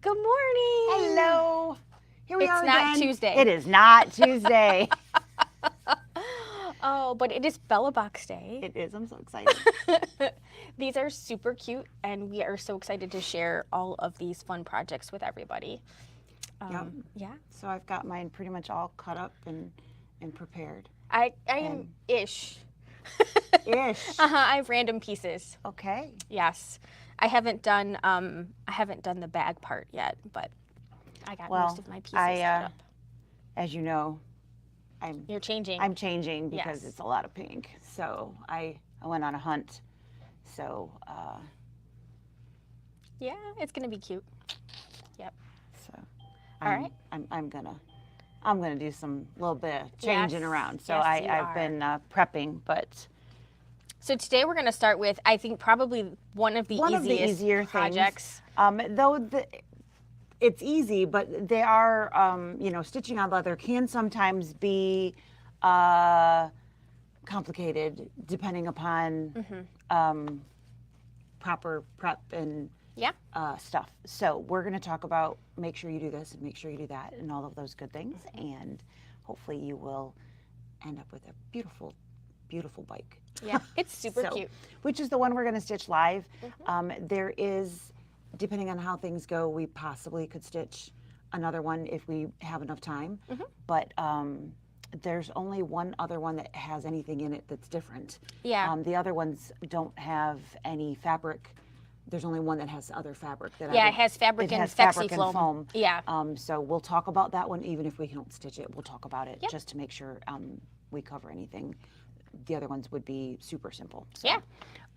Good morning. Hello. Here we are again. It's not Tuesday. It is not Tuesday. Oh, but it is Bella Box Day. It is. I'm so excited. These are super cute, and we are so excited to share all of these fun projects with everybody. Yep. Yeah. So I've got mine pretty much all cut up and prepared. I am ish. Ish. I have random pieces. Okay. Yes. I haven't done the bag part yet, but I got most of my pieces set up. As you know, You're changing. I'm changing because Yes. it's a lot of pink. So I went on a hunt. So yeah, it's gonna be cute. Yep. so All right. I'm gonna do some little bit of changing Yes. around. So Yes, you I've are. been prepping, but So today we're going to start with, I think, probably one of the easier projects. things. Though it's easy, but they are, stitching on leather can sometimes be complicated depending upon proper prep and Yeah. stuff. So we're going to talk about make sure you do this and make sure you do that and all of those good things. And hopefully you will end up with a beautiful, beautiful bike. Yeah, it's super cute. Which is the one we're going to stitch live. There is, depending on how things go, we possibly could stitch another one if we have enough time. But there's only one other one that has anything in it that's different. Yeah. The other ones don't have any fabric. There's only one that has other fabric. It has fabric and fabric flexi and foam. Yeah. So we'll talk about that one, even if we don't stitch it. We'll talk about it Yep. just to make sure we cover anything. The other ones would be super simple. So, Yeah.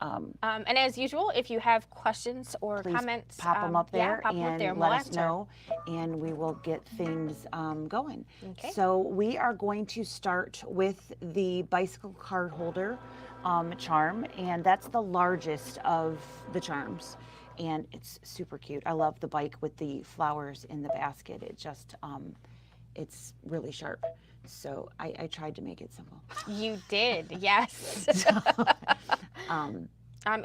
And as usual, if you have questions or please comments, pop them up there pop 'em up and there, let we'll us answer. know, and we will get things going. Okay. So we are going to start with the bicycle card holder charm, and that's the largest of the charms, and it's super cute. I love the bike with the flowers in the basket. It just it's really sharp. So I tried to make it simple. You did, yes. And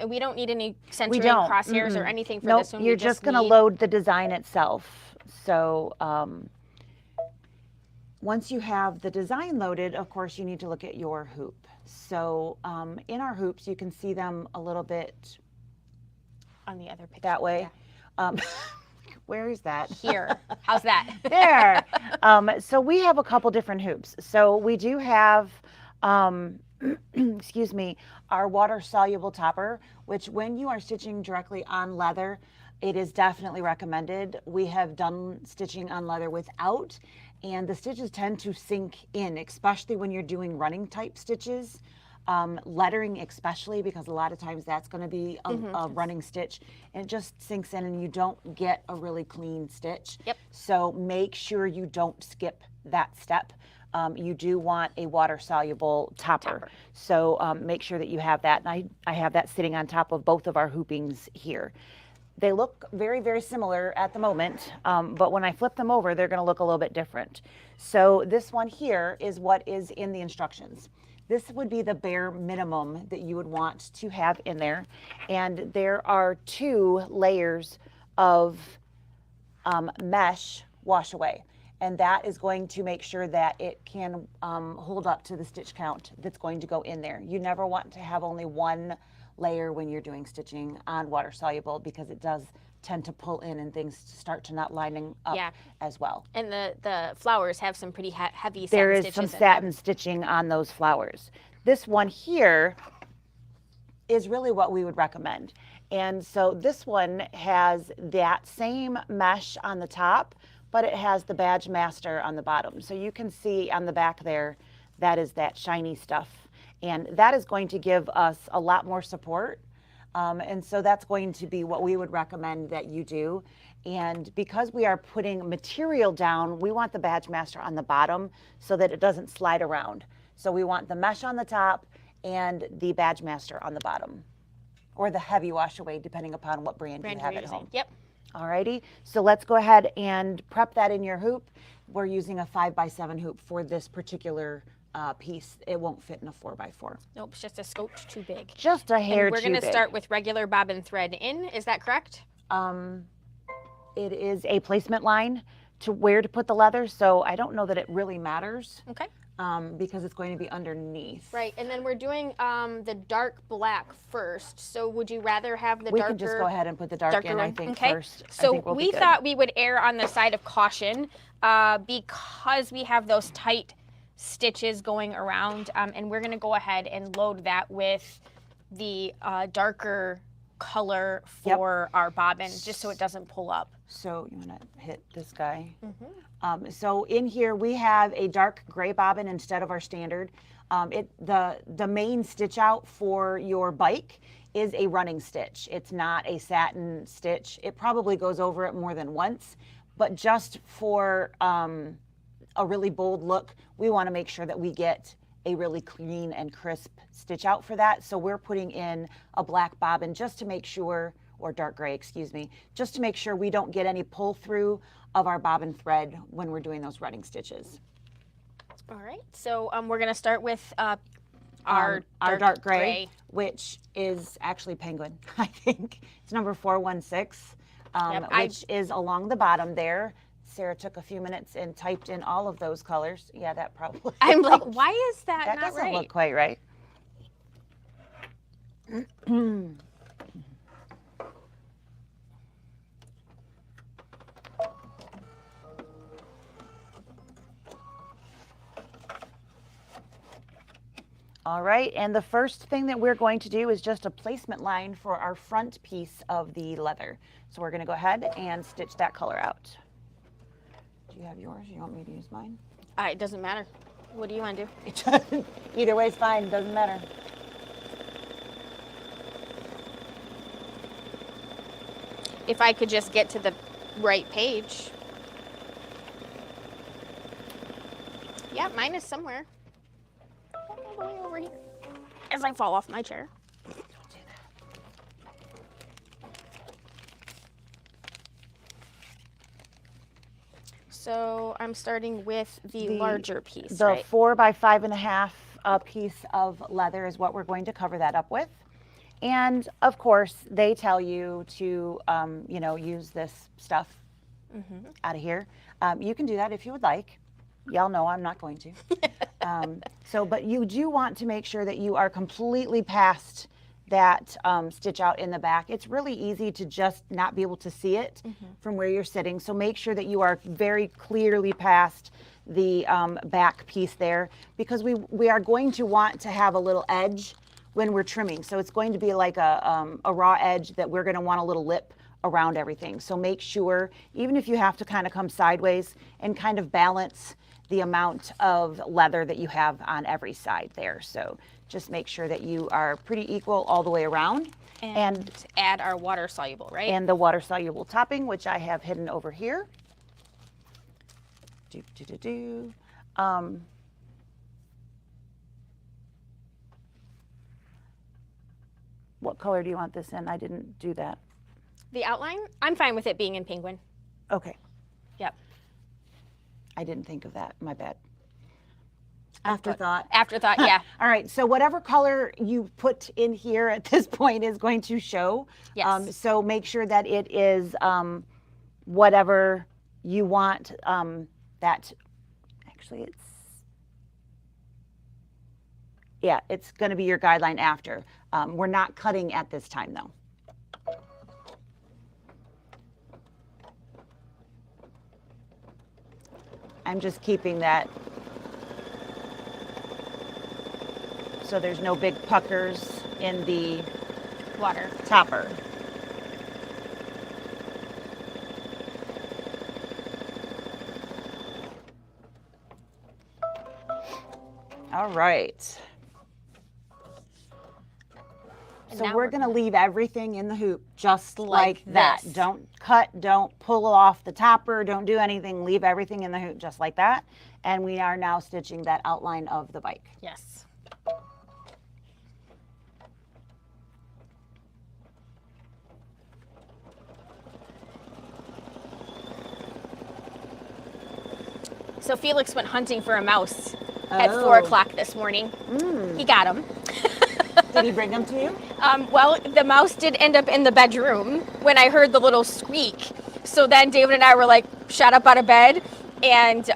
we don't need any centering don't. crosshairs or anything for Nope, this one. you're We just going to need- load the design itself. So once you have the design loaded, of course, you need to look at your hoop. So in our hoops, you can see them a little bit on the other picture. that way. Where is that? Here. How's that? There. So we have a couple different hoops. So we do have, excuse me, our water-soluble topper, which when you are stitching directly on leather, it is definitely recommended. We have done stitching on leather without, and the stitches tend to sink in, especially when you're doing running type stitches. Lettering especially, because a lot of times that's going to be a running stitch, and it just sinks in and you don't get a really clean stitch. Yep. So make sure you don't skip that step. You do want a water soluble topper. So make sure that you have that. And I have that sitting on top of both of our hoopings here. They look very, very similar at the moment, but when I flip them over, they're going to look a little bit different. So this one here is what is in the instructions. This would be the bare minimum that you would want to have in there. And there are 2 layers of mesh wash away. And that is going to make sure that it can hold up to the stitch count that's going to go in there. You never want to have only one layer when you're doing stitching on water soluble, because it does tend to pull in and things start to not lining up as well. And the flowers have some pretty heavy satin There is stitches some in them. satin stitching on those flowers. This one here is really what we would recommend. And so this one has that same mesh on the top, but it has the badge master on the bottom. So you can see on the back there, that is that shiny stuff. And that is going to give us a lot more support. And so that's going to be what we would recommend that you do. And because we are putting material down, we want the badge master on the bottom so that it doesn't slide around. So we want the mesh on the top and the badge master on the bottom, or the heavy wash away, depending upon what brand you have you're at home. using. Yep. Alrighty, so let's go ahead and prep that in your hoop. We're using a 5x7 hoop for this particular piece. It won't fit in a 4x4. Nope, it's just a scotch too big. Just a hair And we're too going to big. start with regular bobbin thread in. Is that correct? it is a placement line to where to put the leather, so I don't know that it really matters. Okay. Because it's going to be underneath. Right, and then we're doing the dark black first. So would you rather have the darker? We can just go ahead and put the dark in, I think, first. So we thought we would err on the side of caution because we have those tight stitches going around, and we're going to go ahead and load that with the darker color for our bobbin, just so it doesn't pull up. So you want to hit this guy. So in here we have a dark gray bobbin instead of our standard. The main stitch out for your bike is a running stitch. It's not a satin stitch. It probably goes over it more than once, but just for a really bold look, we want to make sure that we get a really clean and crisp stitch out for that. So we're putting in a black bobbin just to make sure, or dark gray, excuse me, just to make sure we don't get any pull through of our bobbin thread when we're doing those running stitches. All right, so we're going to start with our dark gray, which is actually penguin, I think. It's number 416, which is along the bottom there. Sarah took a few minutes and typed in all of those colors. Yeah, that probably I'm like, why is that not right? That doesn't look quite right. All right, and the first thing that we're going to do is just a placement line for our front piece of the leather. So we're going to go ahead and stitch that color out. Do you have yours? You want me to use mine? It doesn't matter. What do you want to do? Either way is fine. Doesn't matter. If I could just get to the right page. Yeah, mine is somewhere. All the way over here. As I fall off my chair. Don't do that. So I'm starting with the larger piece, the right? 4 by 5.5 piece of leather is what we're going to cover that up with. And of course, they tell you to, use this stuff out of here. You can do that if you would like. Y'all know I'm not going to. But you do want to make sure that you are completely past that stitch out in the back. It's really easy to just not be able to see it from where you're sitting. So make sure that you are very clearly past the back piece there, because we are going to want to have a little edge when we're trimming. So it's going to be like a raw edge that we're going to want a little lip around everything. So make sure, even if you have to kind of come sideways and kind of balance the amount of leather that you have on every side there. So just make sure that you are pretty equal all the way around. And add our water soluble, right? And the water soluble topping, which I have hidden over here. What color do you want this in? I didn't do that. The outline? I'm fine with it being in penguin. Okay. Yep. I didn't think of that. My bad. Afterthought. Afterthought, yeah. All right. So whatever color you put in here at this point is going to show. Yes. So make sure that it is whatever you want. That actually it's going to be your guideline after. We're not cutting at this time though. I'm just keeping that so there's no big puckers in the water topper. All right. So we're going to leave everything in the hoop just like that. Don't cut, don't pull off the topper, don't do anything. Leave everything in the hoop just like that. And we are now stitching that outline of the bike. Yes. So Felix went hunting for a mouse at 4 o'clock this morning. He got him. Did he bring them to you? Well, the mouse did end up in the bedroom when I heard the little squeak. So then David and I were like, shot up out of bed. And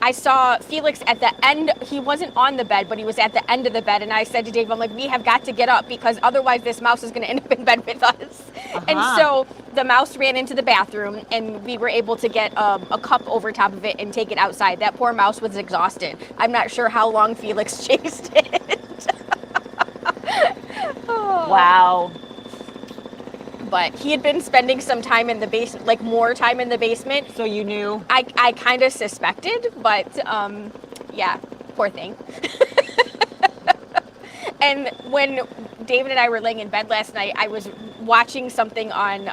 I saw Felix at the end. He wasn't on the bed, but he was at the end of the bed. And I said to Dave, I'm like, we have got to get up because otherwise this mouse is going to end up in bed with us. And so the mouse ran into the bathroom and we were able to get a cup over top of it and take it outside. That poor mouse was exhausted. I'm not sure how long Felix chased it. Oh. Wow. But he had been spending some time in the basement, like more time in the basement. So you knew? I kind of suspected, but yeah, poor thing. And when David and I were laying in bed last night, I was watching something on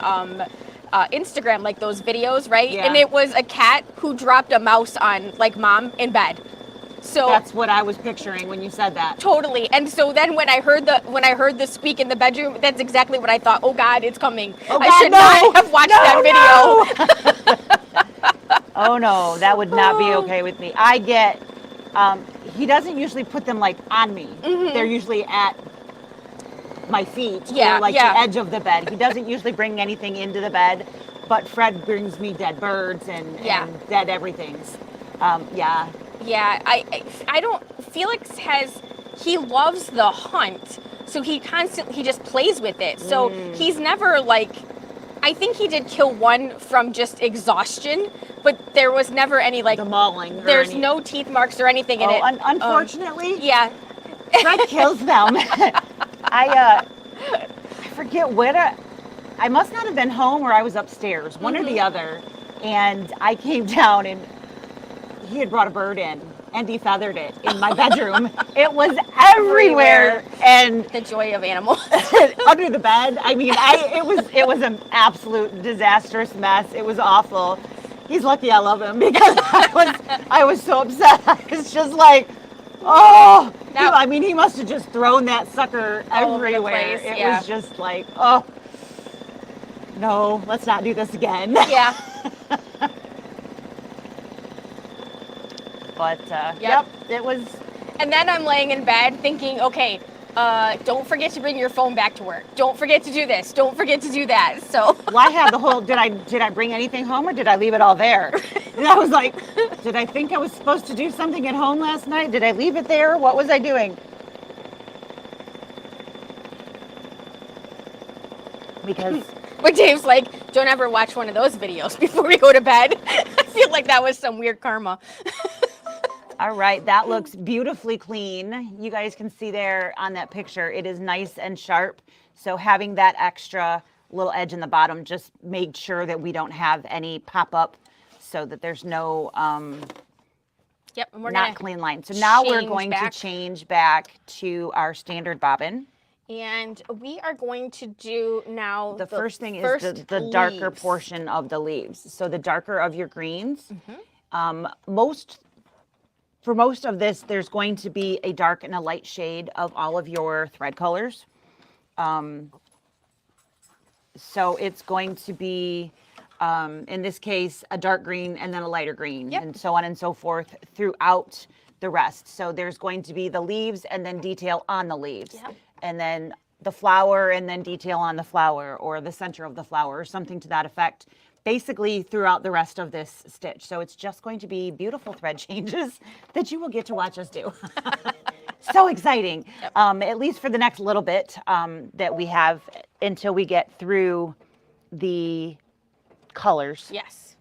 Instagram, like those videos, right? Yeah. And it was a cat who dropped a mouse on, like, mom in bed. So That's what I was picturing when you said that. totally. And so then when I heard the squeak in the bedroom, that's exactly what I thought. Oh God, it's coming. Oh, I God, should no. not have watched that video. Oh no, that would not be okay with me. I get, he doesn't usually put them like on me. They're usually at my feet Yeah, or like yeah. the edge of the bed. He doesn't usually bring anything into the bed, but Fred brings me dead birds and dead everything's. Yeah. Yeah, I don't. Felix he loves the hunt, so he just plays with it. So he's never like. I think he did kill one from just exhaustion, but there was never any like The mauling. or There's any- no teeth marks or anything in it. Unfortunately, Yeah. Fred kills them. I forget when. I must not have been home or I was upstairs, one or the other, and I came down and he had brought a bird in and defeathered it in my bedroom. It was everywhere and The joy of animals. under the bed. I mean, it was an absolute disastrous mess. It was awful. He's lucky I love him because I was so upset. I was just like, oh. Now- I mean, he must have just thrown that sucker All over the everywhere. place, It yeah. was just like, oh, no, let's not do this again. Yeah. But Yep. it was. And then I'm laying in bed thinking, okay, don't forget to bring your phone back to work. Don't forget to do this. Don't forget to do that. So Well, I had the whole. Did I bring anything home or did I leave it all there? And I was like, did I think I was supposed to do something at home last night? Did I leave it there? What was I doing? Because but Dave's like, don't ever watch one of those videos before we go to bed. I feel like that was some weird karma. all right, that looks beautifully clean. You guys can see there on that picture, it is nice and sharp. So having that extra little edge in the bottom just made sure that we don't have any pop up so that there's no Yep, and we're not gonna clean line. So now we're change going back. to change back to our standard bobbin. And we are going to do now The first thing is first the darker leaves. portion of the leaves. So the darker of your greens. Mm-hmm. For most of this, there's going to be a dark and a light shade of all of your thread colors. So it's going to be, in this case, a dark green and then a lighter green, Yep. and so on and so forth throughout the rest. So there's going to be the leaves and then detail on the leaves. Yep. And then the flower and then detail on the flower or the center of the flower or something to that effect, basically throughout the rest of this stitch. So it's just going to be beautiful thread changes that you will get to watch us do. So exciting, at least for the next little bit that we have until we get through the colors. Yes.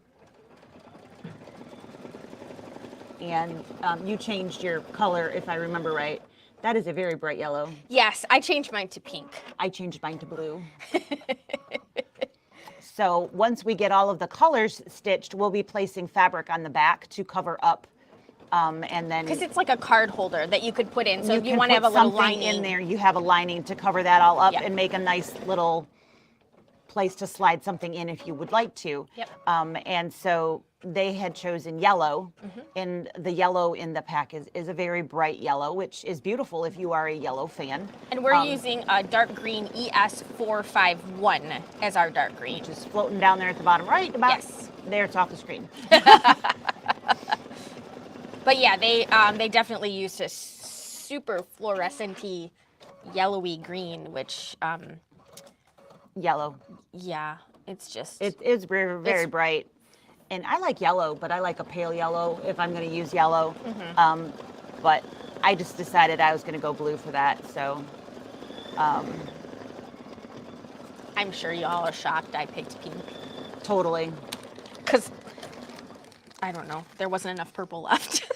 And you changed your color, if I remember right. That is a very bright yellow. Yes, I changed mine to pink. I changed mine to blue. So once we get all of the colors stitched, we'll be placing fabric on the back to cover up, and then Because it's like a card holder that you could put in. So if you can want to put have a little something lining in there, you have a lining to cover that all up Yep. and make a nice little place to slide something in if you would like to. Yep. And so they had chosen yellow, Mm-hmm. and the yellow in the pack is a very bright yellow, which is beautiful if you are a yellow fan. And we're using a dark green ES451 as our dark green. Just floating down there at the bottom, right? About Yes. there, it's off the screen. But yeah, they definitely used a super fluorescent-y, yellowy green, which Yellow. yeah, It's just, It is very, very bright. And I like yellow, but I like a pale yellow if I'm going to use yellow. But I just decided I was going to go blue for that. So I'm sure y'all are shocked I picked pink. totally. Because, I don't know, there wasn't enough purple left.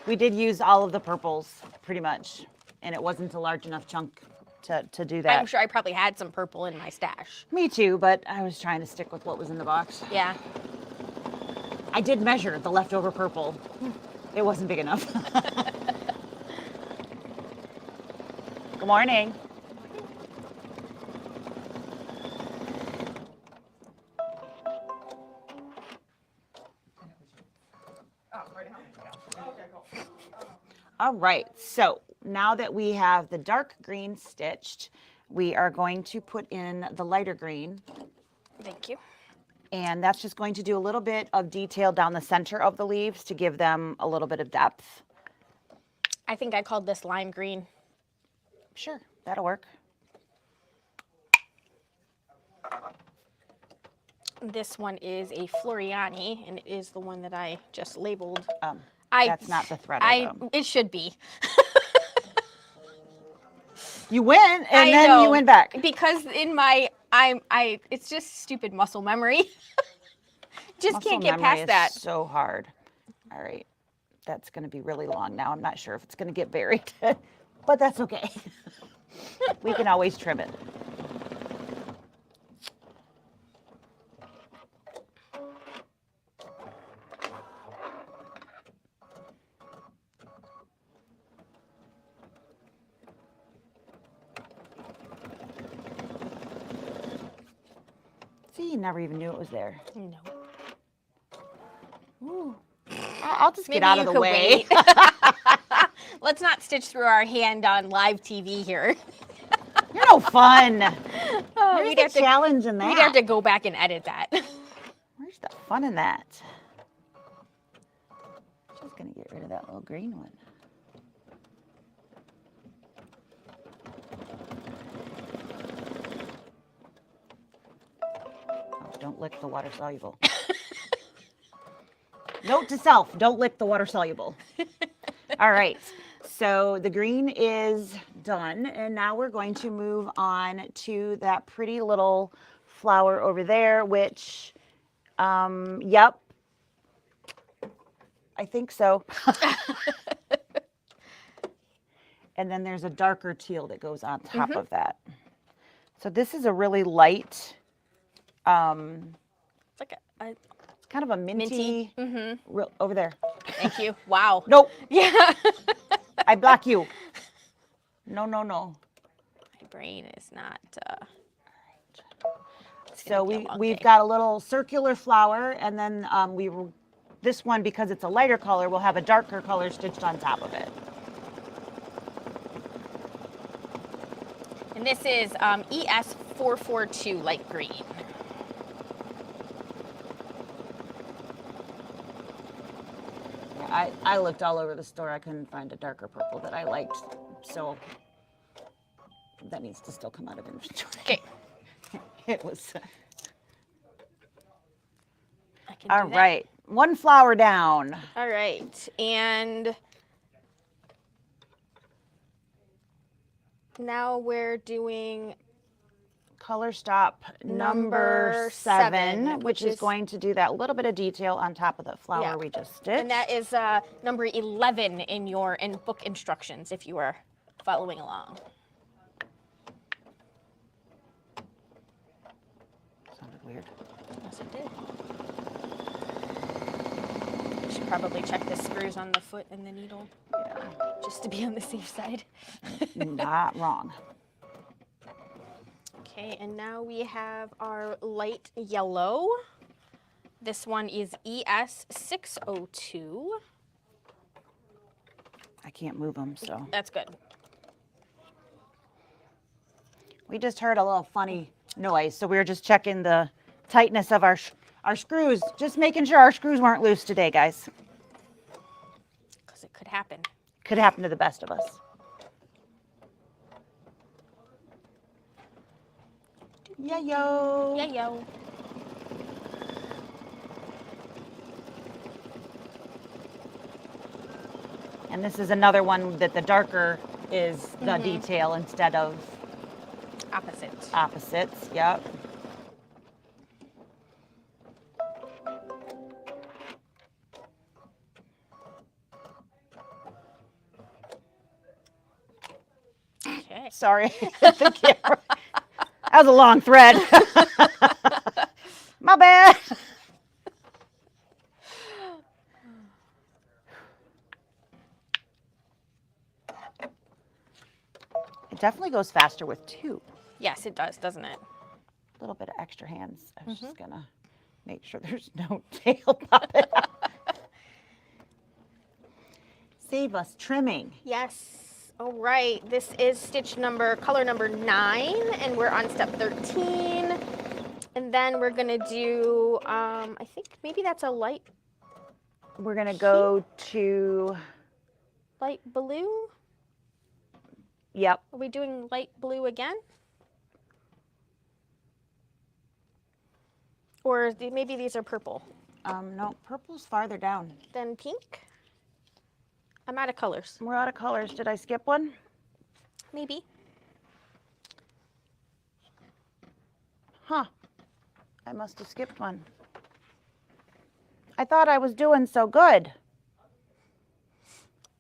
We did use all of the purples pretty much. And it wasn't a large enough chunk to do that. I'm sure I probably had some purple in my stash. Me too, but I was trying to stick with what was in the box. Yeah. I did measure the leftover purple. It wasn't big enough. Good morning. All right, so now that we have the dark green stitched, we are going to put in the lighter green. Thank you. And that's just going to do a little bit of detail down the center of the leaves to give them a little bit of depth. I think I called this lime green. Sure, that'll work. This one is a Floriani, and it is the one that I just labeled. That's not the thread. It should be. You went, and I then know, you went back. because in my it's just stupid muscle memory. Just Muscle can't get memory past is that. so hard. All right, that's going to be really long now. I'm not sure if it's going to get buried, but that's okay. We can always trim it. See, you never even knew it was there. No. Ooh. I'll just Maybe get out you of the could way. wait. Let's not stitch through our hand on live TV here. You're no fun. Oh, Where's the challenge in that? We'd have to go back and edit that. Where's the fun in that? Just gonna get rid of that little green one. Oh, don't lick the water soluble. Note to self, don't lick the water soluble. All right, so the green is done, and now we're going to move on to that pretty little flower over there, which, yep, I think so. And then there's a darker teal that goes on top of that. So this is a really light, It's like a kind of a minty. Over there. Thank you. Wow. Nope. Yeah. I block you. No, no, no. My brain is not. So we've got a little circular flower, and then this one, because it's a lighter color, will have a darker color stitched on top of it. And this is ES442 light green. Yeah, I looked all over the store. I couldn't find a darker purple that I liked, so that needs to still come out of inventory. Okay. It was. I can All do that. right, one flower down. All right. And now we're doing Color stop number 7, which is going to do that little bit of detail on top of the flower we just stitched. And that is number 11 in your book instructions if you are following along. Sounded weird. Yes, it did. You should probably check the screws on the foot and the needle. Yeah. Just to be on the safe side. Not wrong. Okay, and now we have our light yellow. This one is ES602. I can't move them, so. That's good. We just heard a little funny noise, so we were just checking the tightness of our screws, just making sure our screws weren't loose today, guys. Because it could happen. Could happen to the best of us. Yeah, yo. Yeah, yo. And this is another one that the darker is the detail instead of opposites. Yep. Okay. Sorry, the camera. That was a long thread. My bad. It definitely goes faster with two. Yes, it does, doesn't it? A little bit of extra hands. I was just gonna make sure there's no tail popping out. Save us trimming. Yes. All right. This is color number 9, and we're on step 13. And then we're gonna do, I think maybe that's a light We're gonna go to, light blue. yep. Are we doing light blue again? Or maybe these are purple. No, purple's farther down. Then pink? I'm out of colors. We're out of colors. Did I skip one? Maybe. Huh. I must have skipped one. I thought I was doing so good.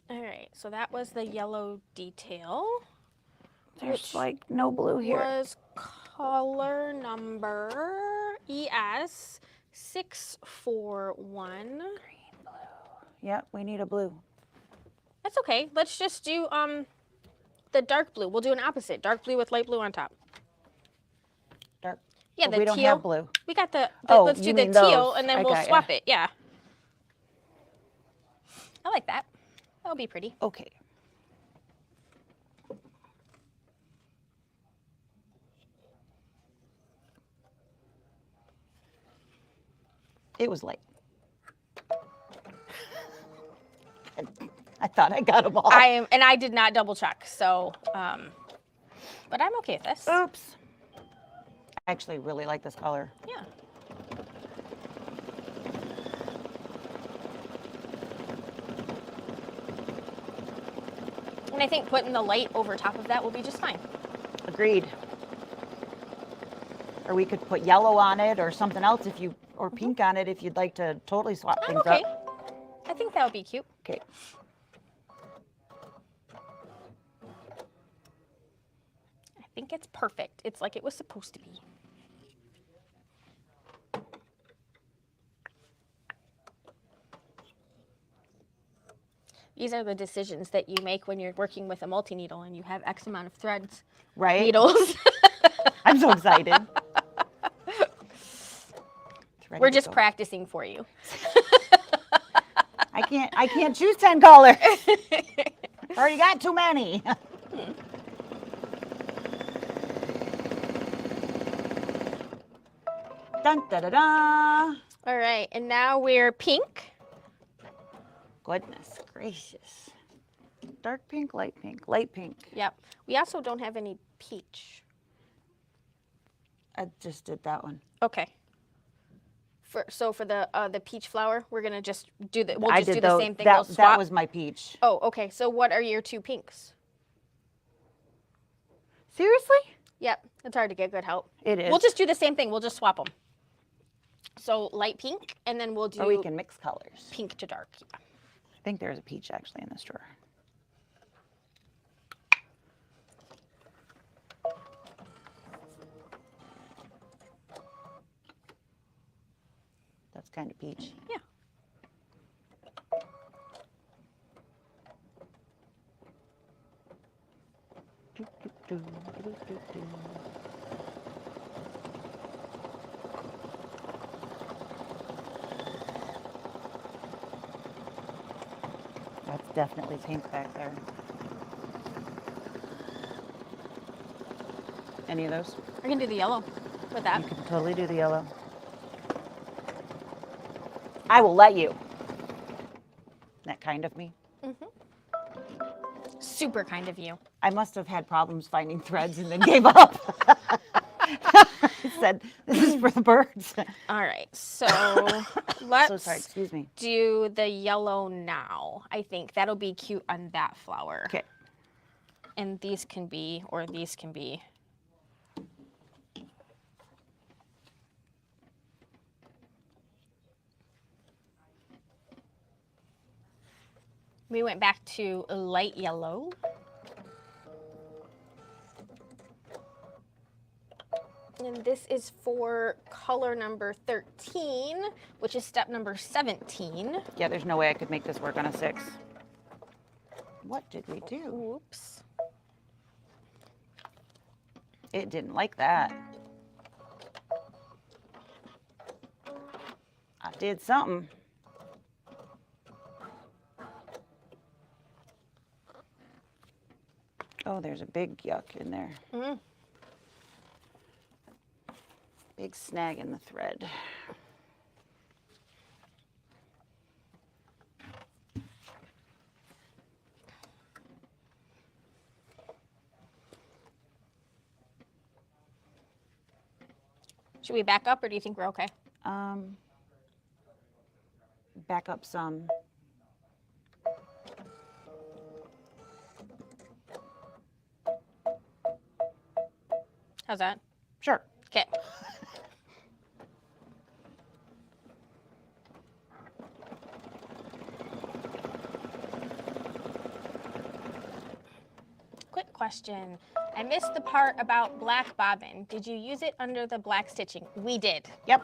All right, so that was the yellow detail. There's like no blue here. Was color number ES 641. Green, blue. Yep, we need a blue. That's okay. Let's just do the dark blue. We'll do an opposite. Dark blue with light blue on top. Dark. Yeah, But the we teal. don't have blue. We got the Oh, let's do you the mean teal those. and then I we'll got ya. swap it. Yeah. I like that. That'll be pretty. Okay. It was late. I thought I got them all. I did not double check, so but I'm okay with this. Oops. I actually really like this color. Yeah. And I think putting the light over top of that will be just fine. Agreed. Or we could put yellow on it or something else if you, or pink on it if you'd like to totally swap I'm things okay. up. I think that would be cute. Okay. I think it's perfect. It's like it was supposed to be. These are the decisions that you make when you're working with a multi-needle and you have X amount of threads. Right? Needles. I'm so excited. We're just practicing for you. I can't choose 10 colors. Already got too many. Dun da da da. All right, and now we're pink. Goodness gracious. Dark pink, light pink, light pink. Yep. We also don't have any peach. I just did that one. Okay. So for the peach flower, we're gonna just do the. We'll I just did do the those. same thing. That, We'll swap. that was my peach. Oh, okay. So what are your two pinks? Seriously? Yep. It's hard to get good help. It is. We'll just do the same thing. We'll just swap them. So light pink, and then we'll do Or we can mix colors. pink to dark. Yeah. I think there's a peach actually in this drawer. That's kind of peach. Yeah. Do, do, do, do, do, do. That's definitely pink back there. Any of those? We're gonna do the yellow with that. You can totally do the yellow. I will let you. That kind of me. Super kind of you. I must have had problems finding threads and then gave up. I said, this is for the birds. All right, so let's So sorry, excuse me. do the yellow now. I think that'll be cute on that flower. Okay. And these can be, or these can be. We went back to a light yellow. And this is for color number 13, which is step number 17. Yeah, there's no way I could make this work on a 6. What did we do? Oops. It didn't like that. I did something. Oh, there's a big yuck in there. Mm. Big snag in the thread. Should we back up or do you think we're okay? Back up some. How's that? Sure. Okay. Quick question. I missed the part about black bobbin. Did you use it under the black stitching? We did. Yep.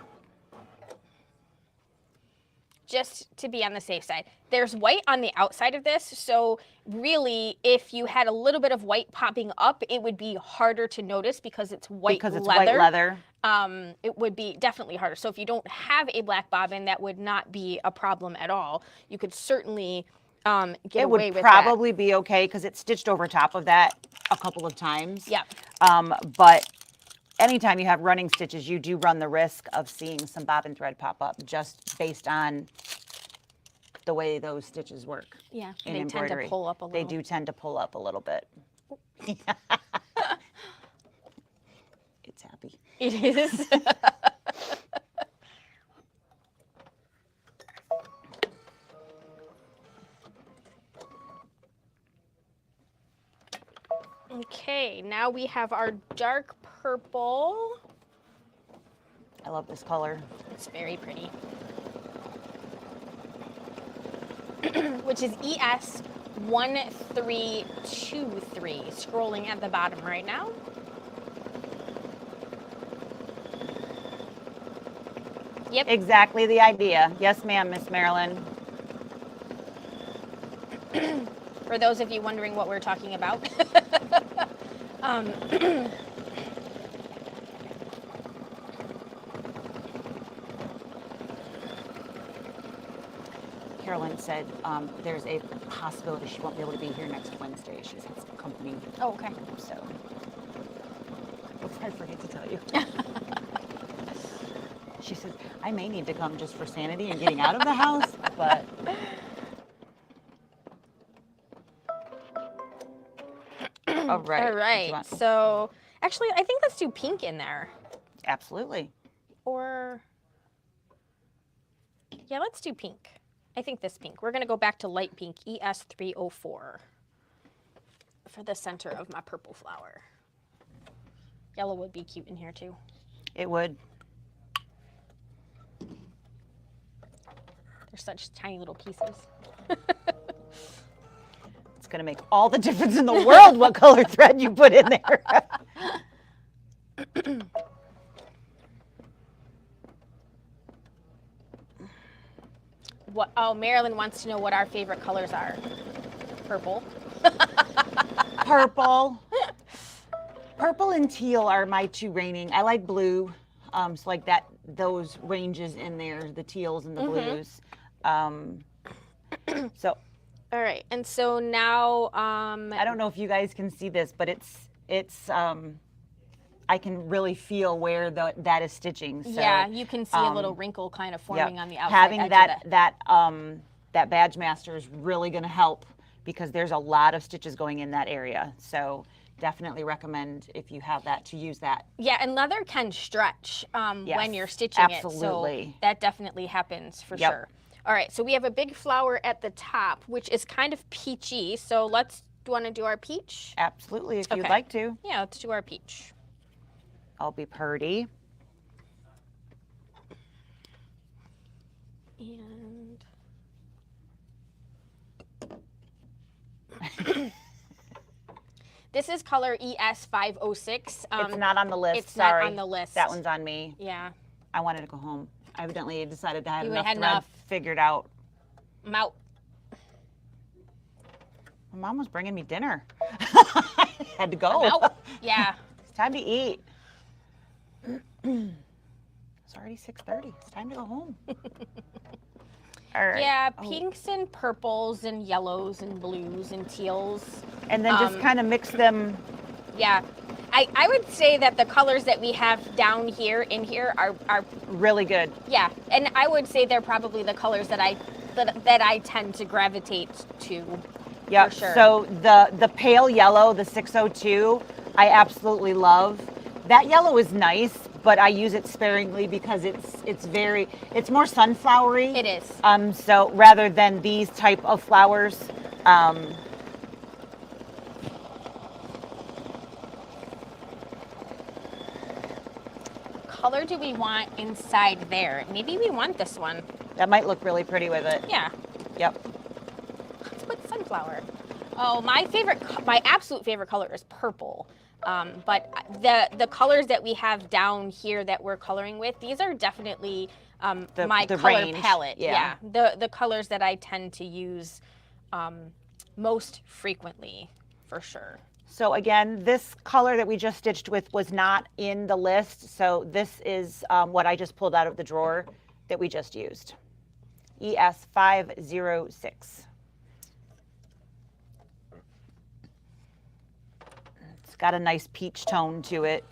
Just to be on the safe side. There's white on the outside of this, so really if you had a little bit of white popping up, it would be harder to notice because it's white leather. White leather. It would be definitely harder. So if you don't have a black bobbin, that would not be a problem at all. You could certainly get away with that. It would probably be okay because it's stitched over top of that a couple of times. Yeah. But anytime you have running stitches, you do run the risk of seeing some bobbin thread pop up just based on the way those stitches work. Yeah, in they embroidery. tend to pull up a little. They do tend to pull up a little bit. It's happy. It is. Okay, now we have our dark purple. I love this color. It's very pretty. Which is ES 1323, scrolling at the bottom right now. Yep. Exactly the idea. Yes, ma'am, Miss Marilyn. For those of you wondering what we're talking about. Carolyn said there's a possibility she won't be able to be here next Wednesday. She's had some company. Oh, okay. So, I forget to tell you. She said, I may need to come just for sanity and getting out of the house, but. All right. All right. So, actually, I think let's do pink in there. Absolutely. Or, yeah, let's do pink. I think this pink. We're going to go back to light pink, ES 304, for the center of my purple flower. Yellow would be cute in here, too. It would. They're such tiny little pieces. It's going to make all the difference in the world what color thread you put in there. What? Oh, Marilyn wants to know what our favorite colors are. Purple. Purple. Purple and teal are my two reigning. I like blue. So like that, those ranges in there, the teals and the blues. So. All right, and so now, I don't know if you guys can see this, but it's I can really feel where that is stitching. So, yeah, you can see a little wrinkle kind of forming on the outside having edge that badge master is really going to help because there's a lot of stitches going in that area. So definitely recommend if you have that to use that. Yeah, and leather can stretch when Yes, you're stitching it. absolutely. So that definitely happens for Yep. sure. All right, so we have a big flower at the top, which is kind of peachy. So do you want to do our peach? Absolutely, if you'd Okay. like to. Yeah, let's do our peach. I'll be purdy. And this is color ES506. It's not on the list. It's Sorry. not on the list. That one's on me. Yeah. I wanted to go home. I evidently decided to have You enough had thread enough. figured out. I'm out. My mom was bringing me dinner. I had to go. I'm out. Yeah. It's time to eat. It's already 6:30. It's time to go home. All right. Yeah, pinks and purples and yellows and blues and teals. And then just kind of mix them. Yeah. I would say that the colors that we have down here in here are Really good. yeah, and I would say they're probably the colors that I tend to gravitate to. Yeah. For sure. So the pale yellow, the 602, I absolutely love. That yellow is nice, but I use it sparingly because it's more sunflowery. It is. So rather than these type of flowers, Color do we want inside there? Maybe we want this one. that might look really pretty with it. Yeah. Yep. Let's put sunflower. Oh, my absolute favorite color is purple. But the colors that we have down here that we're coloring with, these are definitely my the color range, palette. yeah. The colors that I tend to use most frequently, for sure. So again, this color that we just stitched with was not in the list. So this is what I just pulled out of the drawer that we just used. ES506. It's got a nice peach tone to it.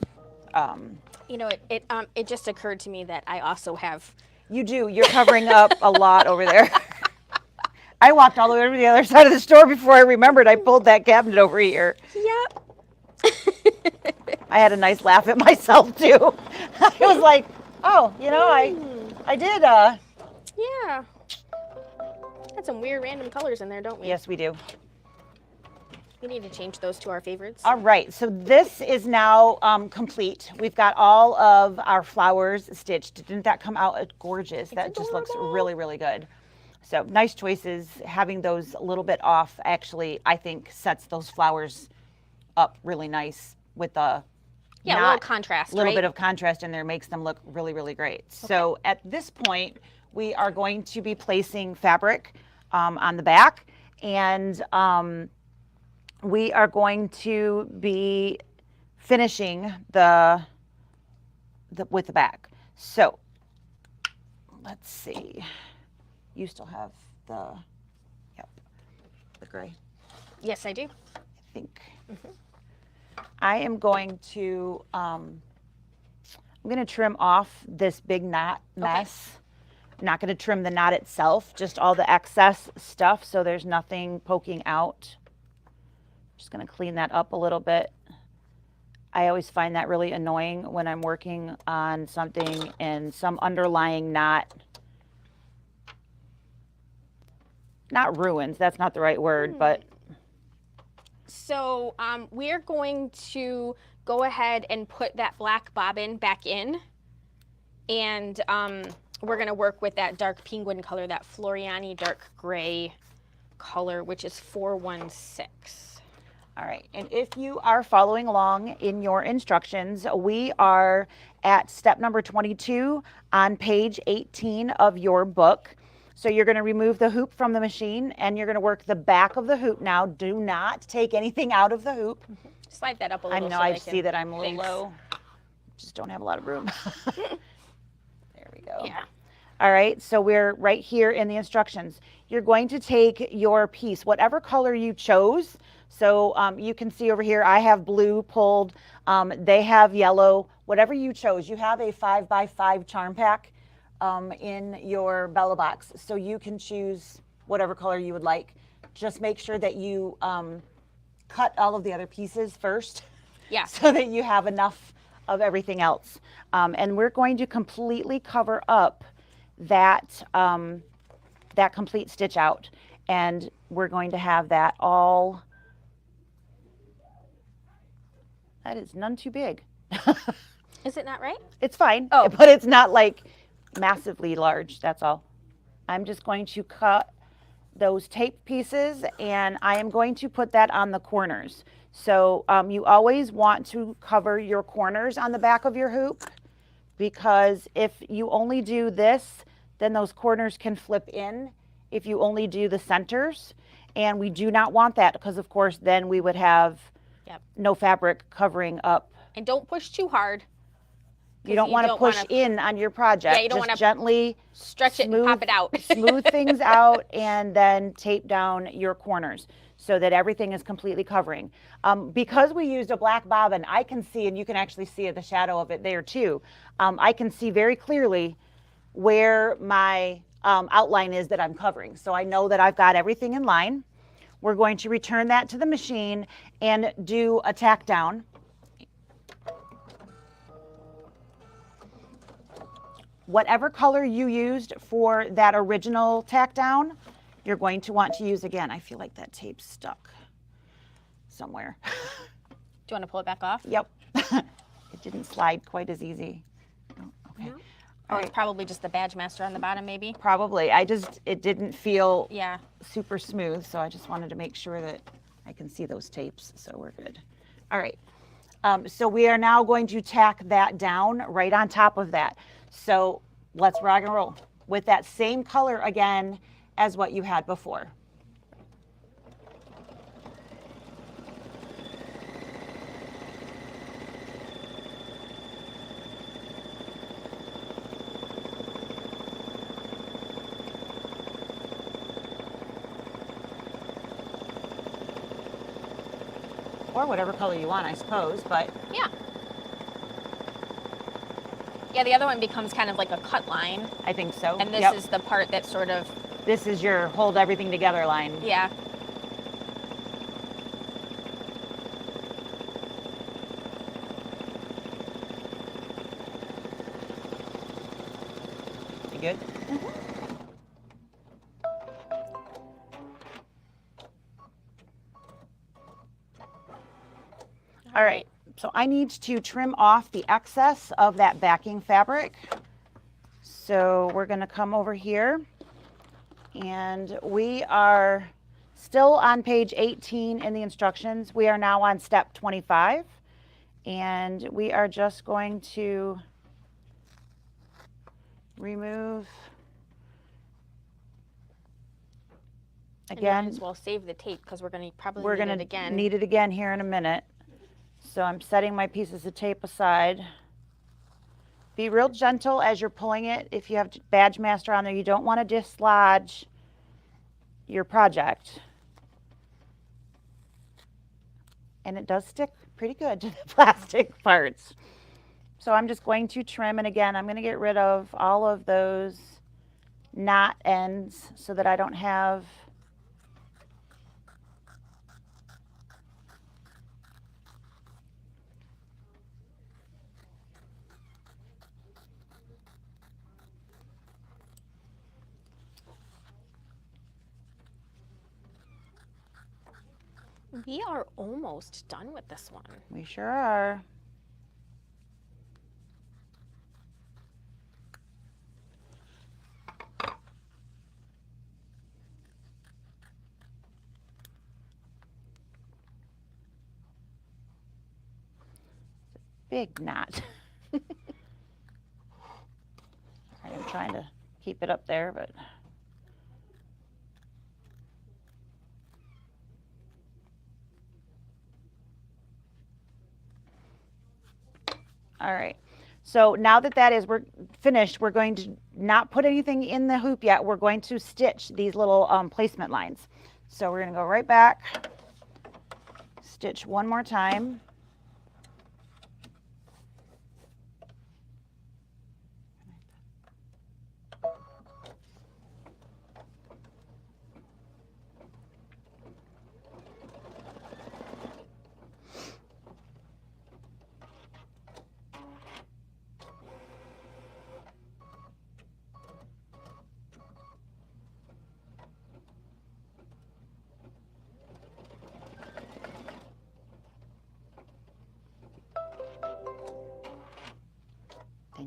You know, it just occurred to me that I also have. You do. You're covering up a lot over there. I walked all the way over to the other side of the store before I remembered I pulled that cabinet over here. Yep. I had a nice laugh at myself too. I was like, oh, you know, I did. Yeah. Got some weird random colors in there, don't we? Yes, we do. We need to change those to our favorites. All right, so this is now complete. We've got all of our flowers stitched. Didn't that come out gorgeous? That just looks really, really good. So nice choices. Having those a little bit off actually, I think, sets those flowers up really nice with the Yeah, a little contrast, little right? bit of contrast in there makes them look really, really great. So at this point, we are going to be placing fabric on the back, and we are going to be finishing with the back. So let's see. You still have the gray. Yes, I do. I think. I am going to, I'm going to trim off this big knot mess. I'm not going to trim the knot itself, just all the excess stuff so there's nothing poking out. Just going to clean that up a little bit. I always find that really annoying when I'm working on something and some underlying knot, not ruins, that's not the right word, but. So we're going to go ahead and put that black bobbin back in, and we're going to work with that dark penguin color, that Floriani dark gray color, which is 416. All right, and if you are following along in your instructions, we are at step number 22 on page 18 of your book. So you're going to remove the hoop from the machine, and you're going to work the back of the hoop now. Do not take anything out of the hoop. Slide that up a I little. know, so I they see can- that I'm a little Thanks. low. Just don't have a lot of room. There we go. Yeah. All right, so we're right here in the instructions. You're going to take your piece, whatever color you chose. So you can see over here, I have blue pulled. They have yellow. Whatever you chose. You have a 5x5 charm pack in your Bella box, so you can choose whatever color you would like. Just make sure that you cut all of the other pieces first. Yeah. So that you have enough of everything else. And we're going to completely cover up that, that complete stitch out. And we're going to have that all, that is none too big. Is it not right? It's fine, Oh. but it's not like massively large, that's all. I'm just going to cut those tape pieces and I am going to put that on the corners. So you always want to cover your corners on the back of your hoop, because if you only do this, then those corners can flip in if you only do the centers. And we do not want that, because of course then we would have no fabric covering up. And don't push too hard. You don't want to push in on your project. Yeah, you don't want to gently stretch it and pop it out. Smooth things out and then tape down your corners so that everything is completely covering. Because we used a black bobbin, I can see, and you can actually see the shadow of it there too. I can see very clearly where my outline is that I'm covering. So I know that I've got everything in line. We're going to return that to the machine and do a tack down. Whatever color you used for that original tack down, you're going to want to use again. I feel like that tape's stuck somewhere. Do you want to pull it back off? Yep. It didn't slide quite as easy. Oh, okay. No. Oh, it's probably just the badge master on the bottom, maybe? Probably. It didn't feel yeah, super smooth, so I just wanted to make sure that I can see those tapes, so we're good. All right. So we are now going to tack that down right on top of that. So let's rock and roll with that same color again as what you had before. Or whatever color you want, I suppose, but yeah. Yeah, the other one becomes kind of like a cut line. I think so. And this is the part that sort of... This is your hold everything together line. Yeah. You good? Mm-hmm. All right, so I need to trim off the excess of that backing fabric. So we're going to come over here, and we are still on page 18 in the instructions. We are now on step 25, and we are just going to remove again. And might as well save the tape because we're going to probably We're need going it again. to need it again here in a minute. So I'm setting my pieces of tape aside. Be real gentle as you're pulling it. If you have Badge Master on there, you don't want to dislodge your project. And it does stick pretty good to the plastic parts. So I'm just going to trim, and again, I'm going to get rid of all of those knot ends so that I don't have We are almost done with this one. We sure are. Big knot. I'm trying to keep it up there, but all right. So now that that is, we're finished, we're going to not put anything in the hoop yet. We're going to stitch these little placement lines. So we're going to go right back, stitch one more time.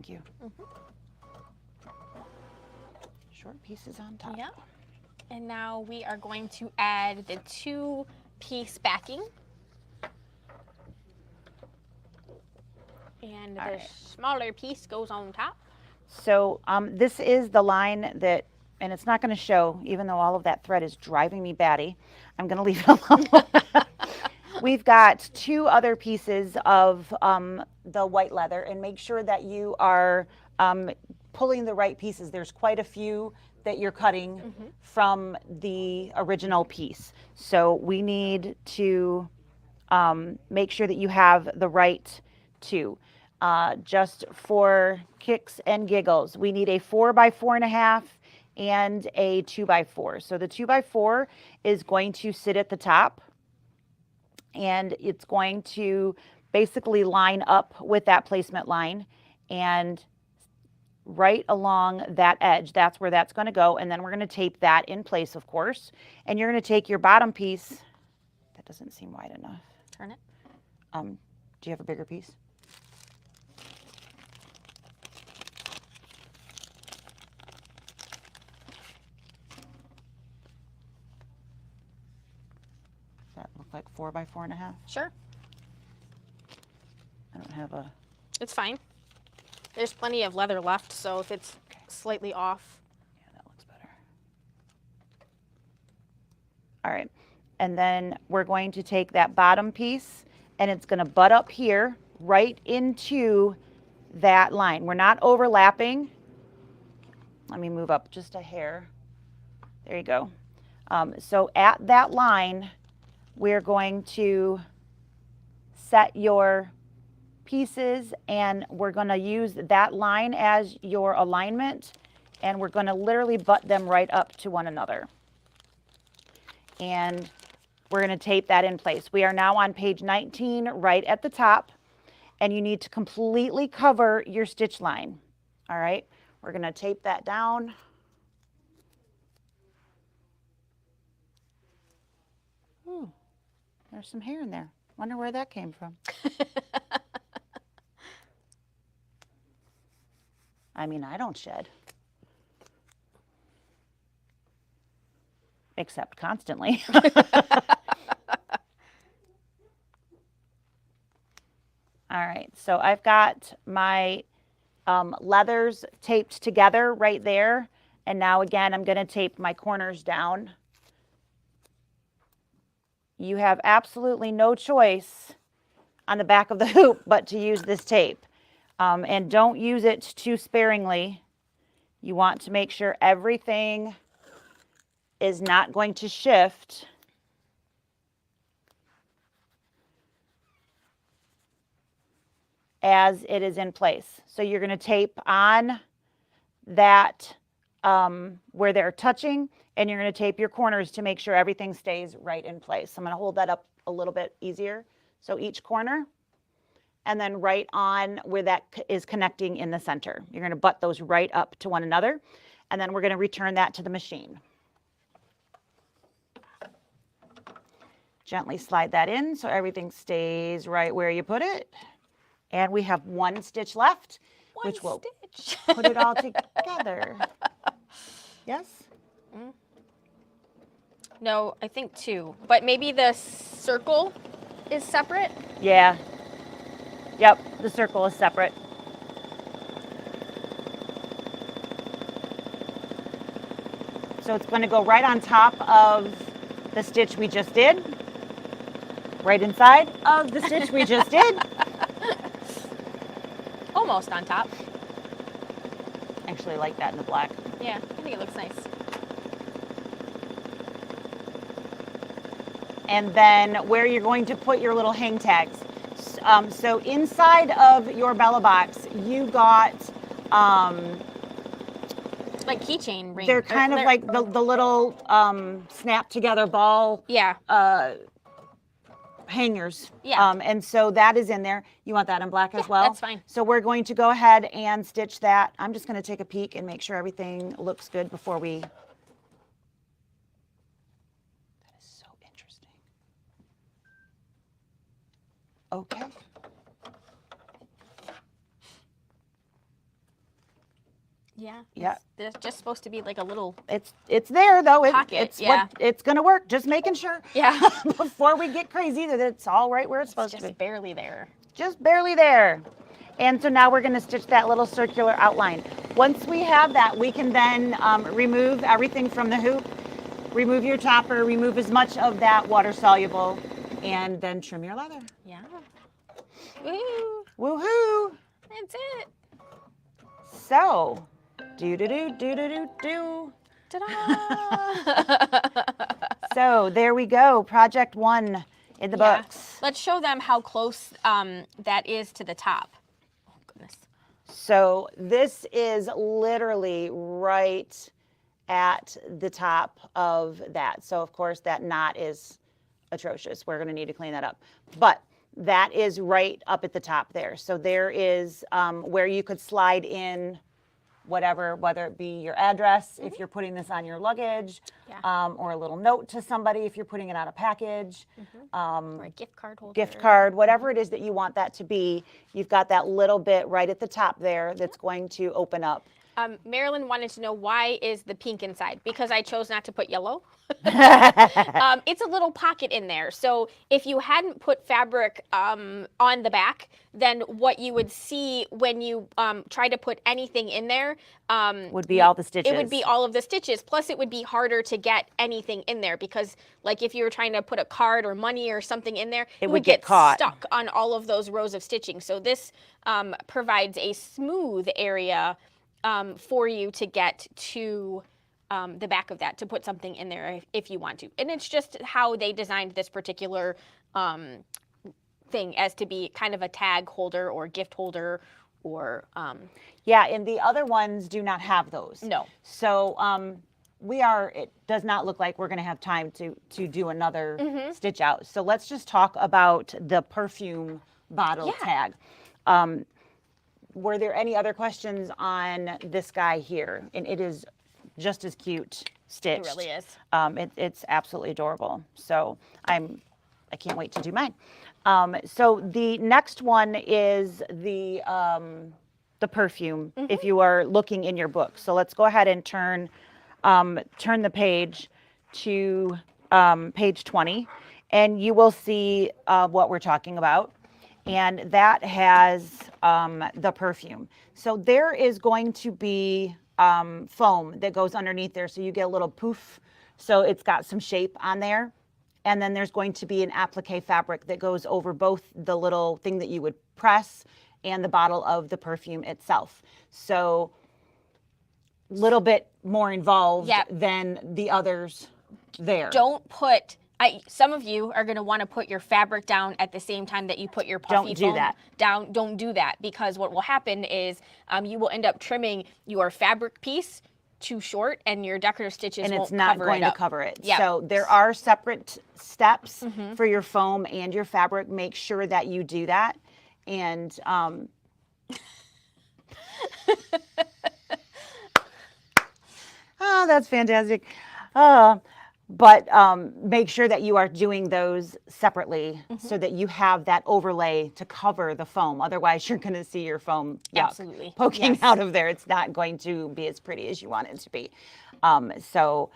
thank you. Short pieces on top. Yep. And now we are going to add the 2-piece backing. And the smaller piece goes on top. So this is the line that, and it's not going to show, even though all of that thread is driving me batty. I'm going to leave it alone. We've got 2 other pieces of the white leather, and make sure that you are pulling the right pieces. There's quite a few that you're cutting from the original piece. So we need to make sure that you have the right 2. Just for kicks and giggles, we need a 4x4.5 and a 2x4. So the 2x4 is going to sit at the top, and it's going to basically line up with that placement line, and right along that edge, that's where that's going to go. And then we're going to tape that in place, of course. And you're going to take your bottom piece. That doesn't seem wide enough. Turn it. Do you have a bigger piece? Does that look like 4x4.5? Sure. I don't have a... It's fine. There's plenty of leather left, so if it's slightly off. Yeah, that looks better. All right. And then we're going to take that bottom piece, and it's going to butt up here right into that line. We're not overlapping. Let me move up just a hair. There you go. So at that line, we're going to set your pieces, and we're going to use that line as your alignment, and we're going to literally butt them right up to one another. And we're going to tape that in place. We are now on page 19, right at the top, and you need to completely cover your stitch line. All right, we're going to tape that down. Ooh, there's some hair in there. Wonder where that came from. I mean, I don't shed. Except constantly. All right, so I've got my leathers taped together right there. And now again, I'm gonna tape my corners down. You have absolutely no choice on the back of the hoop but to use this tape. And don't use it too sparingly. You want to make sure everything is not going to shift. As it is in place. So you're going to tape on that where they're touching, and you're going to tape your corners to make sure everything stays right in place. I'm going to hold that up a little bit easier. So each corner, and then right on where that is connecting in the center. You're going to butt those right up to one another, and then we're going to return that to the machine. Gently slide that in so everything stays right where you put it. And we have 1 stitch left, which will put it all together. Yes? No, I think 2. But maybe the circle is separate? Yeah. Yep, the circle is separate. So it's going to go right on top of the stitch we just did. Right inside of the stitch we just did. Almost on top. I actually like that in the black. Yeah, I think it looks nice. And then where you're going to put your little hang tags. So inside of your Bella box, you got like keychain rings. They're kind of like the little snap together ball. Yeah. Hangers. Yeah. And so that is in there. You want that in black as well? That's fine. So we're going to go ahead and stitch that. I'm just going to take a peek and make sure everything looks good before we... That is so interesting. Okay. Yeah. Yeah. There's just supposed to be like a little. It's there though. Pocket, It's gonna work. Just making sure. Yeah. Before we get crazy that it's all right where it's supposed to be. Just barely there. Just barely there. And so now we're gonna stitch that little circular outline. Once we have that, we can then remove everything from the hoop, remove your topper, remove as much of that water soluble, and then trim your leather. Yeah. Woo! Woohoo! That's it. So, do. Ta-da! So there we go, project 1 in the Yeah. books. Let's show them how close that is to the top. Oh, goodness. So this is literally right at the top of that. So of course that knot is atrocious. We're gonna need to clean that up. But that is right up at the top there. So there is where you could slide in whatever, whether it be your address, if you're putting this on your luggage, or a little note to somebody if you're putting it on a package, Or a gift card holder. gift card, whatever it is that you want that to be. You've got that little bit right at the top there that's going to open up. Marilyn wanted to know, why is the pink inside? Because I chose not to put yellow. It's a little pocket in there. So if you hadn't put fabric on the back, then what you would see when you try to put anything in there Would be all the stitches. It would be all of the stitches. Plus, it would be harder to get anything in there because, like, if you were trying to put a card or money or something in there, it would get caught. stuck on all of those rows of stitching. So this provides a smooth area for you to get to the back of that, to put something in there if you want to. And it's just how they designed this particular thing, as to be kind of a tag holder or gift holder or... Yeah, and the other ones do not have those. No. So it does not look like we're going to have time to do another stitch out. So let's just talk about the perfume bottle tag. Were there any other questions on this guy here? And it is just as cute stitched. It really is. It's absolutely adorable. So I can't wait to do mine. So the next one is the perfume, if you are looking in your book. So let's go ahead and turn the page to page 20, and you will see what we're talking about. And that has the perfume. So there is going to be foam that goes underneath there, so you get a little poof. So it's got some shape on there. And then there's going to be an applique fabric that goes over both the little thing that you would press and the bottle of the perfume itself. So a little bit more involved than the others there. Don't put... some of you are going to want to put your fabric down at the same time that you put your puffy foam down. Don't do that, because what will happen is you will end up trimming your fabric piece too short, and your decorative stitches and won't it's not cover going it to up. cover it. Yep. So there are separate steps for your foam and your fabric. Make sure that you do that. And oh, that's fantastic. But make sure that you are doing those separately so that you have that overlay to cover the foam. Otherwise, you're going to see your foam poking out of there. It's not going to be as pretty as you want it to be. So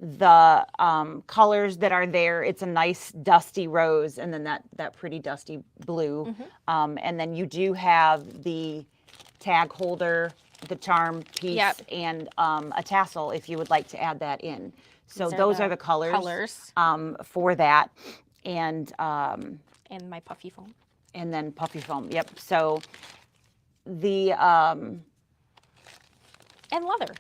the colors that are there, it's a nice dusty rose, and then that pretty dusty blue. And then you do have the tag holder, the charm piece, and a tassel if you would like to add that in. So those are the colors for that. And my puffy foam. And then puffy foam. Yep. So the and leather.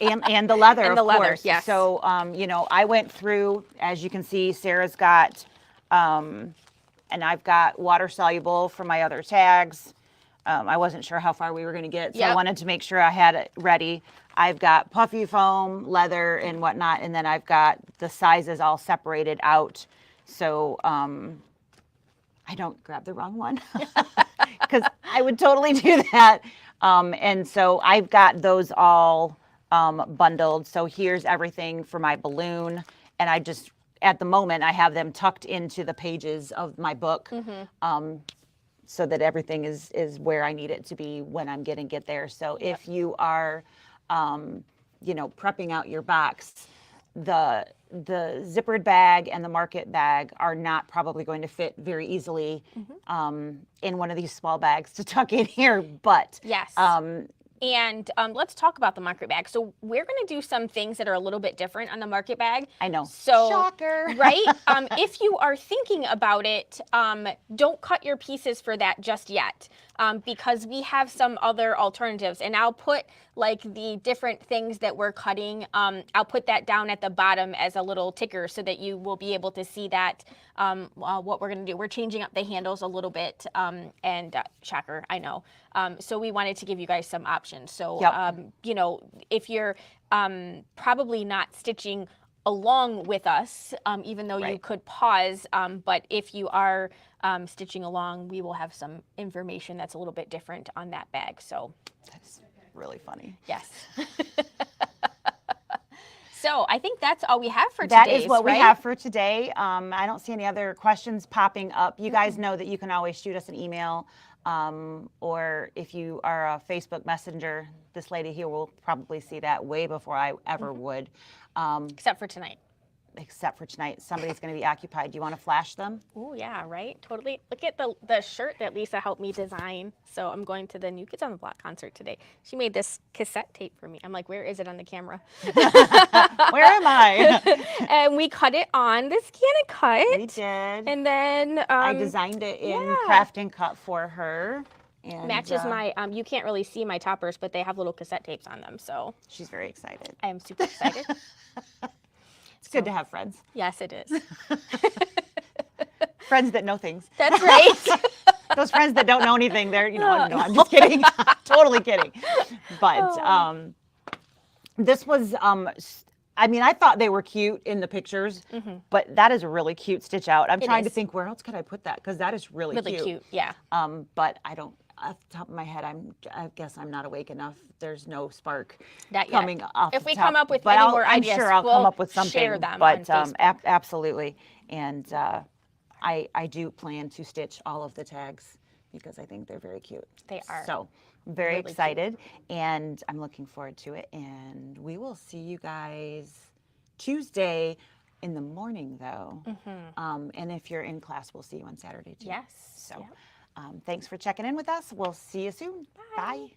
and the leather, and the of leather, course. yes. So you know, I went through, as you can see, Sarah's got and I've got water soluble for my other tags. I wasn't sure how far we were going to get, so I wanted to make sure I had it ready. I've got puffy foam, leather, and whatnot, and then I've got the sizes all separated out, so I don't grab the wrong one, because I would totally do that. And so I've got those all bundled. So here's everything for my balloon, and I just, at the moment, I have them tucked into the pages of my book. So that everything is where I need it to be when I'm getting it there. So if you are you know, prepping out your box, the zippered bag and the market bag are not probably going to fit very easily in one of these small bags to tuck in here, but Yes. And let's talk about the market bag. So we're going to do some things that are a little bit different on the market bag. I know. So, shocker. Right? If you are thinking about it, don't cut your pieces for that just yet, because we have some other alternatives. And I'll put like the different things that we're cutting. I'll put that down at the bottom as a little ticker so that you will be able to see that what we're going to do. We're changing up the handles a little bit, and shocker, I know. So we wanted to give you guys some options. So, you know, if you're probably not stitching along with us, even though you could pause, but if you are stitching along, we will have some information that's a little bit different on that bag. So that's really funny. Yes. So I think that's all we have for today. That is what we have for today. I don't see any other questions popping up. You guys know that you can always shoot us an email, or if you are a Facebook Messenger, this lady here will probably see that way before I ever would. Except for tonight. Except for tonight. Somebody's going to be occupied. Do you want to flash them? Oh, yeah, right? Totally. Look at the shirt that Lisa helped me design. So I'm going to the New Kids on the Block concert today. She made this cassette tape for me. I'm like, where is it on the camera? Where am I? And we cut it on this Can Cut. We did. And then I designed it in Craft and Cut for her. And matches my, you can't really see my toppers, but they have little cassette tapes on them. So she's very excited. I am super excited. It's good to have friends. Yes, it is. Friends that know things. That's right. Those friends that don't know anything, they're, you know, no, I'm just kidding. Totally kidding. But this was, I mean, I thought they were cute in the pictures, but that is a really cute stitch out. I'm trying to think, where else could I put that? Because that is really cute. Really cute, yeah. But I don't, off the top of my head, I guess I'm not awake enough. There's no spark Not coming yet. off If the we top. come up with But any more ideas, I'm sure I'll come up with something. Share them but on Facebook. Absolutely. And I do plan to stitch all of the tags because I think they're very cute. They are. So I'm very excited, and I'm looking forward to it. And we will see you guys Tuesday in the morning, though. And if you're in class, we'll see you on Saturday, too. Yes. So thanks for checking in with us. We'll see you soon. Bye.